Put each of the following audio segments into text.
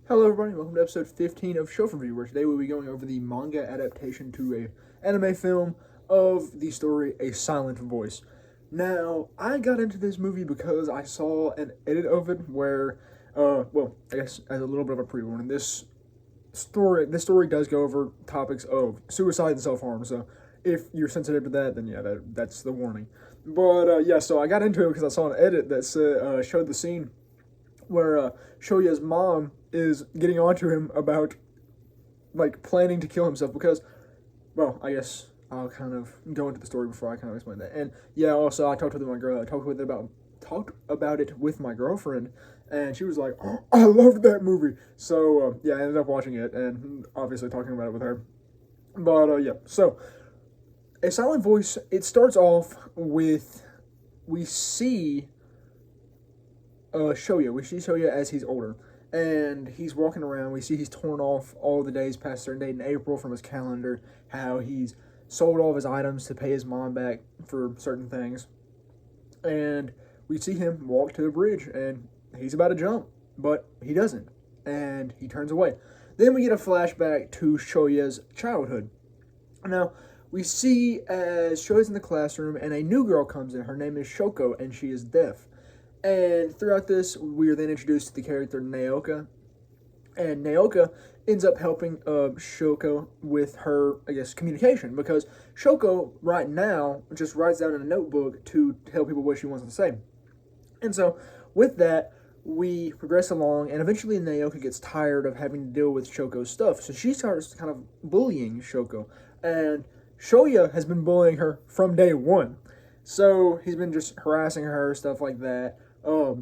Hello everybody, welcome to episode 15 of Show Review, where today we'll be going over the manga adaptation to a anime film of the story A Silent Voice. Now, I got into this movie because I saw an edit of it where, I guess as a little bit of a pre-warning, this story does go over topics of suicide and self-harm, so if you're sensitive to that, then yeah, that's the warning. But so I got into it because I saw an edit that showed the scene where Shoya's mom is getting onto him about like planning to kill himself because, well, I guess I'll kind of go into the story before I kind of explain that. And yeah, also I talked about it with my girlfriend, and she was like, "Oh, I loved that movie." So I ended up watching it and obviously talking about it with her. But so A Silent Voice. It starts off with we see Shoya. We see Shoya as he's older, and he's walking around. We see he's torn off all the days past a certain date in April from his calendar. How he's sold all of his items to pay his mom back for certain things, and we see him walk to the bridge, and he's about to jump, but he doesn't, and he turns away. Then we get a flashback to Shoya's childhood. Now, we see as Shoya's in the classroom, and a new girl comes in. Her name is Shoko, and she is deaf. And throughout this, we are then introduced to the character Naoka. And Naoka ends up helping Shoko with her, I guess, communication. Because Shoko, right now, just writes down in a notebook to tell people what she wants to say. And so, with that, we progress along. And eventually, Naoka gets tired of having to deal with Shoko's stuff. So she starts kind of bullying Shoko. And Shoya has been bullying her from day one. So he's been just harassing her, stuff like that.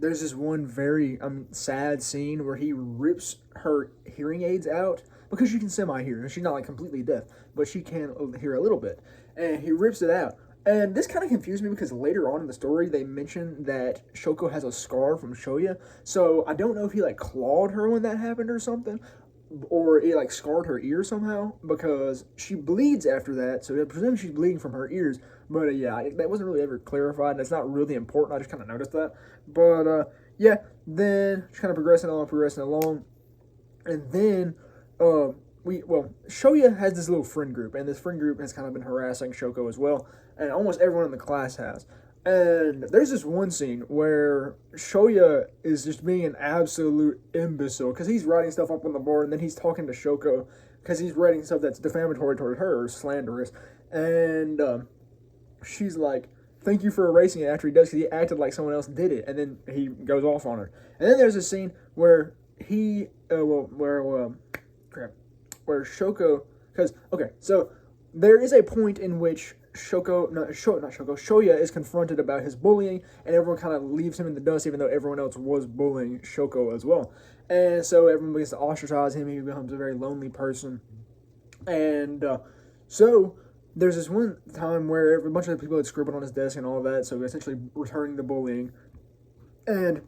There's this one very sad scene where he rips her hearing aids out because she can semi-hear, and she's not like completely deaf, but she can hear a little bit, and he rips it out. And this kind of confused me because later on in the story they mention that Shoko has a scar from Shoya, so I don't know if he like clawed her when that happened or something, or it like scarred her ear somehow, because she bleeds after that, so I presume she's bleeding from her ears. But that wasn't really ever clarified, and it's not really important. I just kind of noticed that. But then just kind of progressing along, and then Shoya has this little friend group, and this friend group has kind of been harassing Shoko as well, and almost everyone in the class has. And there's this one scene where Shoya is just being an absolute imbecile because he's writing stuff up on the board, and then he's talking to Shoko because he's writing stuff that's defamatory toward her or slanderous, and she's like, "Thank you for erasing it," after he does, because he acted like someone else did it, and then he goes off on her. And then there's a scene where where Shoko, so there is a point in which Shoya is confronted about his bullying, and everyone kind of leaves him in the dust, even though everyone else was bullying Shoko as well. And so everyone begins to ostracize him. He becomes a very lonely person. And so there's this one time where a bunch of people had scribbled on his desk and all of that, so essentially returning the bullying. And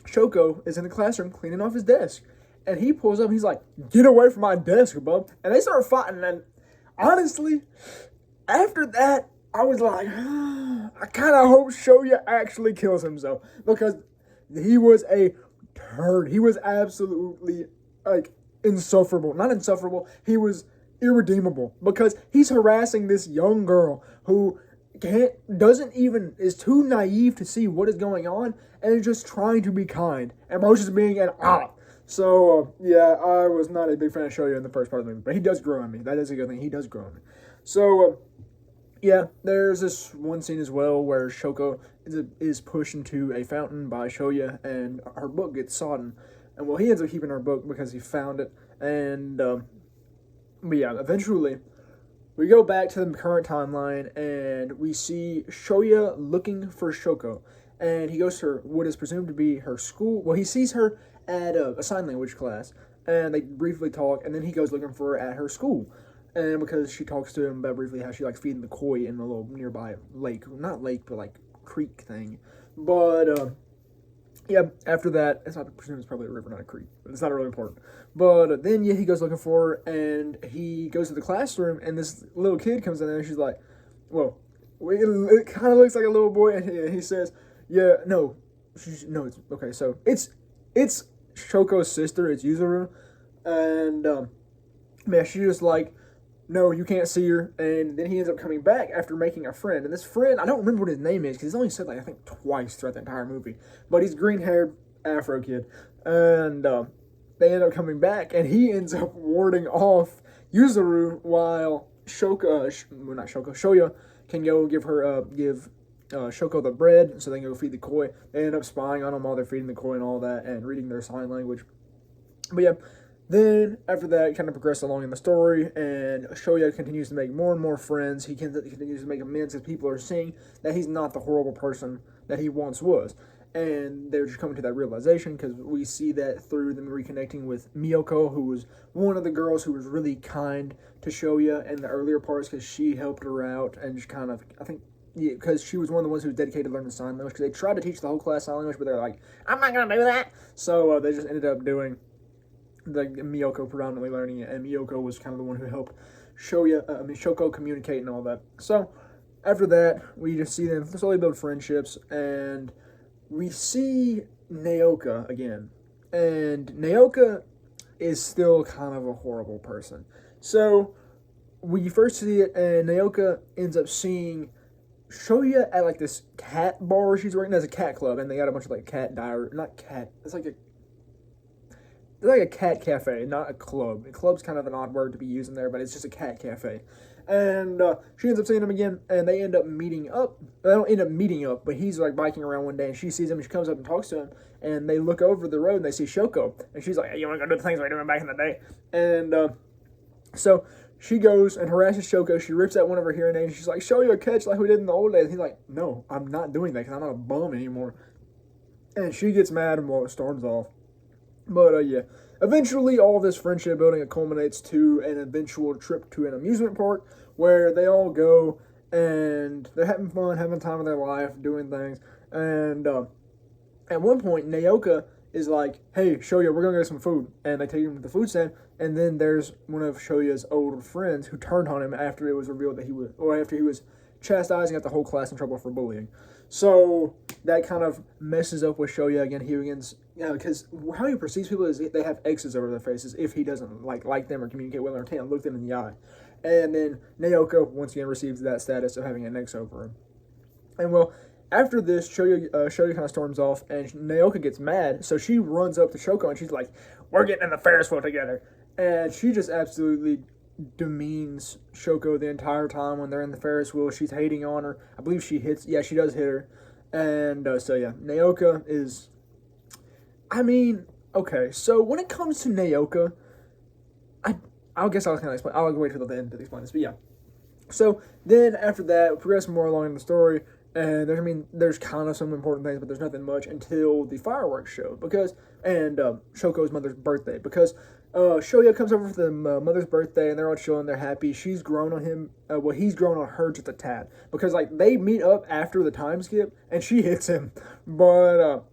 Shoko is in the classroom cleaning off his desk. And he pulls up, he's like, "Get away from my desk, bub." And they start fighting, and honestly, after that, I was like, I kind of hope Shoya actually kills himself, because he was a turd. He was absolutely, like, insufferable. Not insufferable, he was irredeemable, because he's harassing this young girl who is too naive to see what is going on, and is just trying to be kind, and Moshe is being an op. So, I was not a big fan of Shoya in the first part of the movie, but he does grow on me. That is a good thing. He does grow on me. So, there's this one scene as well where Shoko is pushed into a fountain by Shoya, and her book gets sodden. And, he ends up keeping her book because he found it. And, eventually, we go back to the current timeline, and we see Shoya looking for Shoko. And he goes to what is presumed to be her school. Well, he sees her at a sign language class, and they briefly talk, and then he goes looking for her at her school. And because she talks to him about briefly how she likes feeding the koi in a little nearby lake. Not lake, but like creek thing. But, after that, I presume it's probably a river, not a creek. It's not really important. But then, he goes looking for her, and he goes to the classroom, and this little kid comes in there, and she's like, it kind of looks like a little boy, and he says, it's okay, so it's Shoko's sister is Yuzuru, and man, she's just like, no, you can't see her. And then he ends up coming back after making a friend. And this friend, I don't remember what his name is because he's only said like I think twice throughout the entire movie. But he's green-haired Afro kid, and they end up coming back, and he ends up warding off Yuzuru while Shoya can go give Shoko the bread so they can go feed the koi. They end up spying on them while they're feeding the koi and all that, and reading their sign language. But yeah. Then, after that, kind of progressed along in the story, and Shoya continues to make more and more friends. He continues to make amends because people are seeing that he's not the horrible person that he once was. And they're just coming to that realization because we see that through them reconnecting with Miyoko, who was one of the girls who was really kind to Shoya in the earlier parts because she helped her out and just kind of, I think, yeah, because she was one of the ones who was dedicated to learning sign language because they tried to teach the whole class sign language, but they're like, I'm not going to do that. So they just ended up doing the Miyoko predominantly learning it, and Miyoko was kind of the one who helped Shoko communicate and all that. So after that, we just see them slowly build friendships, and we see Naoka again. And Naoka is still kind of a horrible person. So we first see it, and Naoka ends up seeing Shoya at like this cat bar she's working as a cat club, and they got a bunch of like cat diary, not cat, it's like a cat cafe, not a club. A club's kind of an odd word to be using there, but it's just a cat cafe. And she ends up seeing him again, and they end up meeting up. They don't end up meeting up, but he's like biking around one day, and she sees him, and she comes up and talks to him, and they look over the road, and they see Shoko, and she's like, hey, you want to go do the things we were doing back in the day? And so she goes and harasses Shoko. She rips out one of her hearing aids, and she's like, show you a catch like we did in the old days. And he's like, no, I'm not doing that because I'm not a bum anymore. And she gets mad and storms off. But, yeah, eventually all this friendship building culminates to an eventual trip to an amusement park where they all go and they're having fun, having time of their life, doing things. And at one point, Naoka is like, hey, Shoya, we're going to get some food. And they take him to the food stand. And then there's one of Shoya's old friends who turned on him after it was revealed that after he was chastising at the whole class in trouble for bullying. So that kind of messes up with Shoya again. He begins, because how he perceives people is they have X's over their faces if he doesn't like them or communicate with them or can't look them in the eye. And then Naoka once again receives that status of having an X over him. And well, after this, Shoya kind of storms off, and Naoka gets mad, so she runs up to Shoko and she's like, we're getting in the Ferris wheel together. And she just absolutely demeans Shoko the entire time when they're in the Ferris wheel. She's hating on her. I believe she does hit her. And so yeah, Naoka is, okay, so when it comes to Naoka, I guess I'll kind of explain. I'll wait till the end to explain this, but yeah. So then after that, we progress more along in the story, and there's kind of some important things, but there's nothing much until the fireworks show and Shoko's mother's birthday, because Shoya comes over for the mother's birthday, and they're all chilling, they're happy. She's grown on him, he's grown on her just a tad, because like they meet up after the time skip, and she hits him, but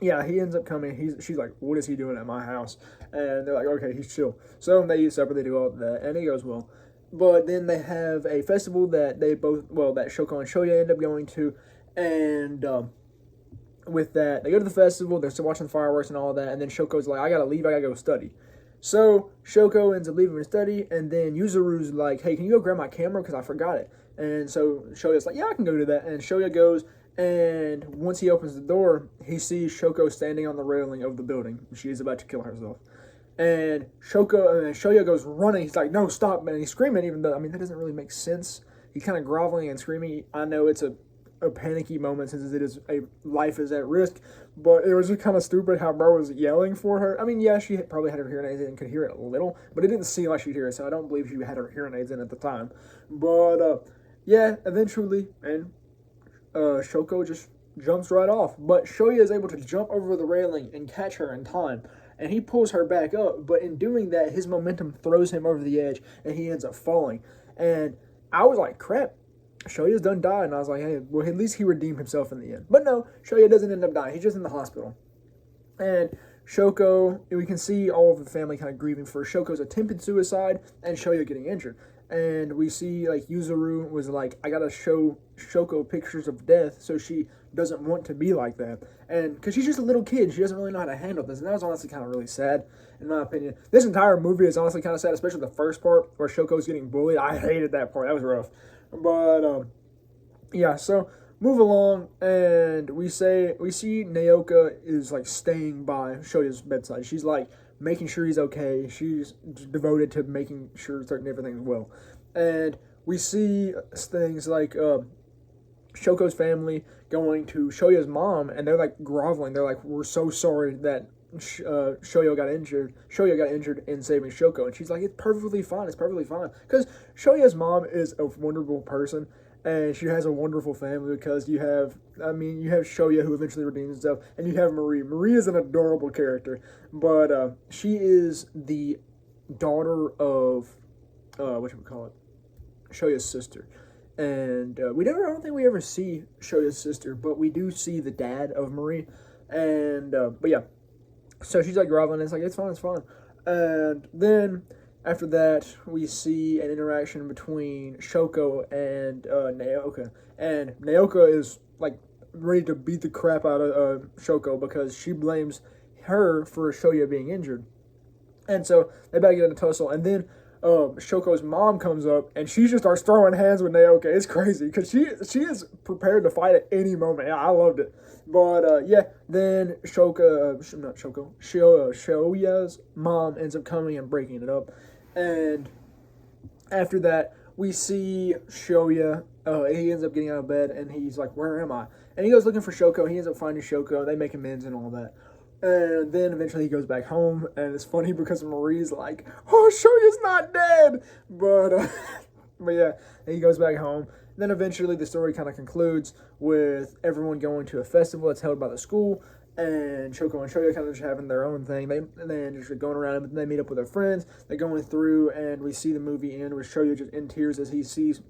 yeah, he ends up coming. She's like, what is he doing at my house? And they're like, okay, he's chill. So they eat supper, they do all that, and it goes well. But then they have a festival that that Shoko and Shoya end up going to, and with that, they go to the festival, they're still watching the fireworks and all that, and then Shoko's like, I gotta leave, I gotta go study. So Shoko ends up leaving to study, and then Yuzuru's like, hey, can you go grab my camera, because I forgot it. And so Shoya's like, yeah, I can go do that, and Shoya goes, and once he opens the door, he sees Shoko standing on the railing of the building. She is about to kill herself. And Shoya goes running. He's like, no, stop, man. He's screaming, even though, that doesn't really make sense. He's kind of groveling and screaming. I know it's a panicky moment since it is life is at risk, but it was just kind of stupid how bro was yelling for her. Yeah, she probably had her hearing aids in and could hear it a little, but it didn't seem like she'd hear it, so I don't believe she had her hearing aids in at the time. But, yeah, eventually, and Shoko just jumps right off, but Shoya is able to jump over the railing and catch her in time. And he pulls her back up, but in doing that, his momentum throws him over the edge, and he ends up falling. And I was like, crap, Shoya's done died. And I was like, hey, well, at least he redeemed himself in the end. But no, Shoya doesn't end up dying. He's just in the hospital. And Shoko, we can see all of the family kind of grieving for Shoko's attempted suicide and Shoya getting injured. And we see, like, Yuzuru was like, I gotta show Shoko pictures of death. So she doesn't want to be like that. And because she's just a little kid, she doesn't really know how to handle this. And that was honestly kind of really sad, in my opinion. This entire movie is honestly kind of sad, especially the first part where Shoko's getting bullied. I hated that part. That was rough. But, yeah, so move along, and we see Naoka is like staying by Shoya's bedside. She's like making sure he's okay. She's devoted to making sure certain everything's well. And we see things like Shoko's family going to Shoya's mom, and they're like groveling. They're like, "We're so sorry that Shoya got injured. Shoya got injured in saving Shoko," and she's like, "It's perfectly fine. It's perfectly fine." Because Shoya's mom is a wonderful person, and she has a wonderful family. Because you have Shoya, who eventually redeems himself, and you have Marie. Marie is an adorable character, but she is the daughter of what should we call it? Shoya's sister. And I don't think we ever see Shoya's sister, but we do see the dad of Marie. And, but yeah. So she's like groveling, and it's like, it's fine. And then, after that, we see an interaction between Shoko and Naoka. And Naoka is, like, ready to beat the crap out of Shoko because she blames her for Shoya being injured. And so, they better get in a tussle. And then, Shoko's mom comes up, and she just starts throwing hands with Naoka. It's crazy, because she is prepared to fight at any moment. Yeah, I loved it. But, yeah, then Shoya's mom ends up coming and breaking it up. And after that, we see Shoya. He ends up getting out of bed, and he's like, "Where am I?" And he goes looking for Shoko. He ends up finding Shoko. They make amends and all that. And then eventually he goes back home, and it's funny because Marie's like, "Oh, Shoya's not dead!" But, but yeah, he goes back home. Then eventually the story kind of concludes with everyone going to a festival that's held by the school, and Shoko and Shoya kind of just having their own thing. They're just going around, and they meet up with their friends. They're going through, and we see the movie end with Shoya just in tears as he sees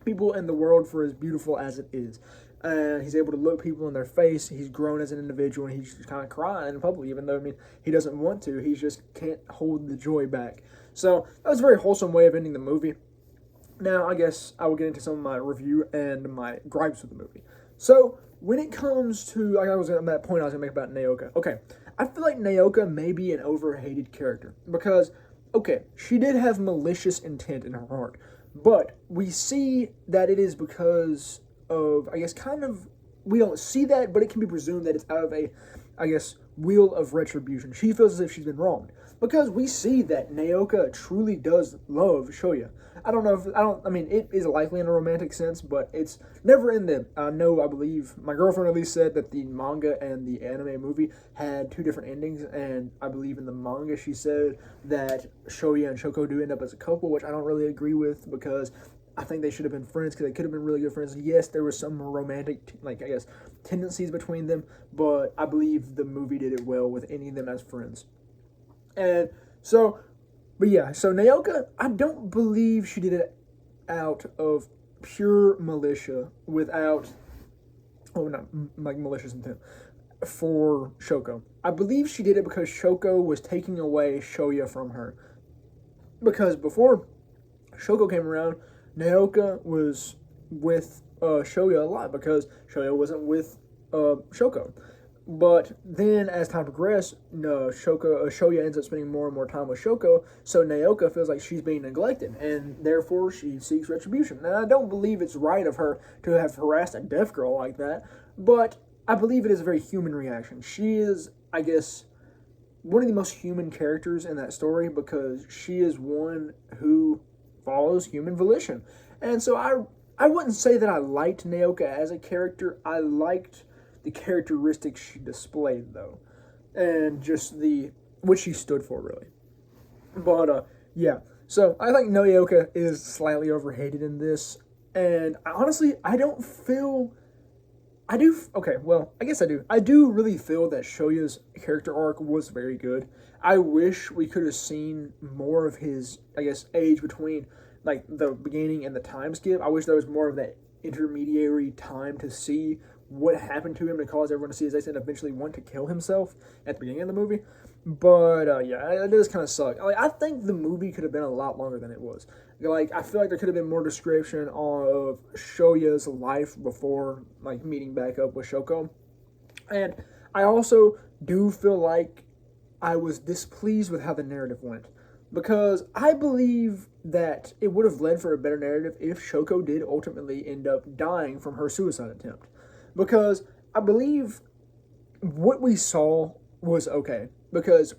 people in the world for as beautiful as it is. And he's able to look people in their face. He's grown as an individual, and he's just kind of crying in public, even though, he doesn't want to. He just can't hold the joy back. So that was a very wholesome way of ending the movie. Now, I guess I will get into some of my review and my gripes with the movie. So, when it comes to, like I was at that point I was going to make about Naoka. Okay, I feel like Naoka may be an overhated character. Because, okay, she did have malicious intent in her heart. But we see that it is because of, I guess, we don't see that, but it can be presumed that it's out of a, I guess, wheel of retribution. She feels as if she's been wronged. Because we see that Naoka truly does love Shoya. It is likely in a romantic sense, but it's never in the, I believe, my girlfriend at least said that the manga and the anime movie had two different endings, and I believe in the manga she said that Shoya and Shoko do end up as a couple, which I don't really agree with, because I think they should have been friends, because they could have been really good friends. Yes, there was some romantic, tendencies between them, but I believe the movie did it well with ending them as friends. And so, but yeah, so Naoka, I don't believe she did it out of pure malicious, malicious intent for Shoko. I believe she did it because Shoko was taking away Shoya from her. Because before Shoko came around, Naoka was with Shoya a lot because Shoya wasn't with Shoko. But then, as time progressed, Shoya ends up spending more and more time with Shoko, so Naoka feels like she's being neglected, and therefore she seeks retribution. And I don't believe it's right of her to have harassed a deaf girl like that, but I believe it is a very human reaction. She is, I guess, one of the most human characters in that story because she is one who follows human volition. And so I wouldn't say that I liked Naoka as a character. I liked the characteristics she displayed, though, and just what she stood for, really. But yeah, so I think Naoka is slightly overhated in this, and honestly, I do really feel that Shoya's character arc was very good. I wish we could have seen more of his, I guess, age between the beginning and the time skip. I wish there was more of that intermediary time to see what happened to him to cause everyone to see his face and eventually want to kill himself at the beginning of the movie. But yeah, it does kind of suck. I think the movie could have been a lot longer than it was. Like, I feel like there could have been more description of Shoya's life before, like, meeting back up with Shoko. And I also do feel like I was displeased with how the narrative went. Because I believe that it would have led for a better narrative if Shoko did ultimately end up dying from her suicide attempt. Because I believe what we saw was okay. Because,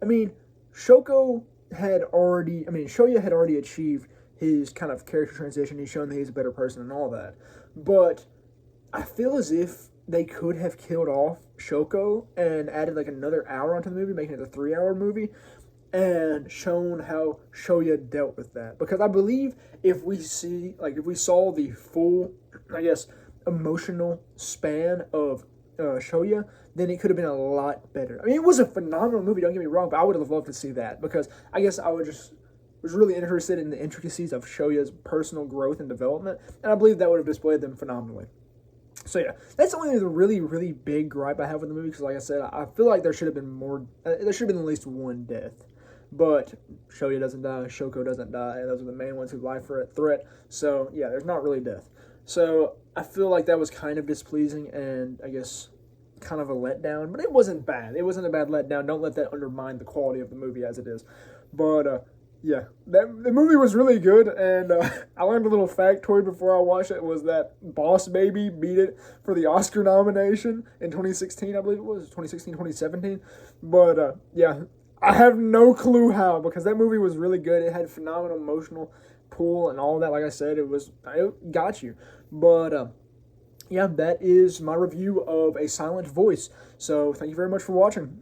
I mean, Shoya had already achieved his kind of character transition. He's shown that he's a better person and all that. But I feel as if they could have killed off Shoko and added like another hour onto the movie, making it a 3-hour movie, and shown how Shoya dealt with that. Because I believe if we saw the full, I guess, emotional span of Shoya, then it could have been a lot better. I mean, it was a phenomenal movie, don't get me wrong, but I would have loved to see that, because I guess I was really interested in the intricacies of Shoya's personal growth and development, and I believe that would have displayed them phenomenally. So yeah, that's only the really, really big gripe I have with the movie, because like I said, I feel like there should have been more, there should have been at least one death. But Shoya doesn't die, Shoko doesn't die, and those are the main ones whose life are at threat. So yeah, there's not really death. So I feel like that was kind of displeasing and I guess kind of a letdown, but it wasn't bad. It wasn't a bad letdown. Don't let that undermine the quality of the movie as it is. But yeah, the movie was really good, and I learned a little factoid before I watched it, was that Boss Baby beat it for the Oscar nomination in 2016, I believe it was, 2016, 2017. But yeah, I have no clue how, because that movie was really good. It had phenomenal emotional pull and all that. Like I said, it got you. But yeah, that is my review of A Silent Voice. So thank you very much for watching.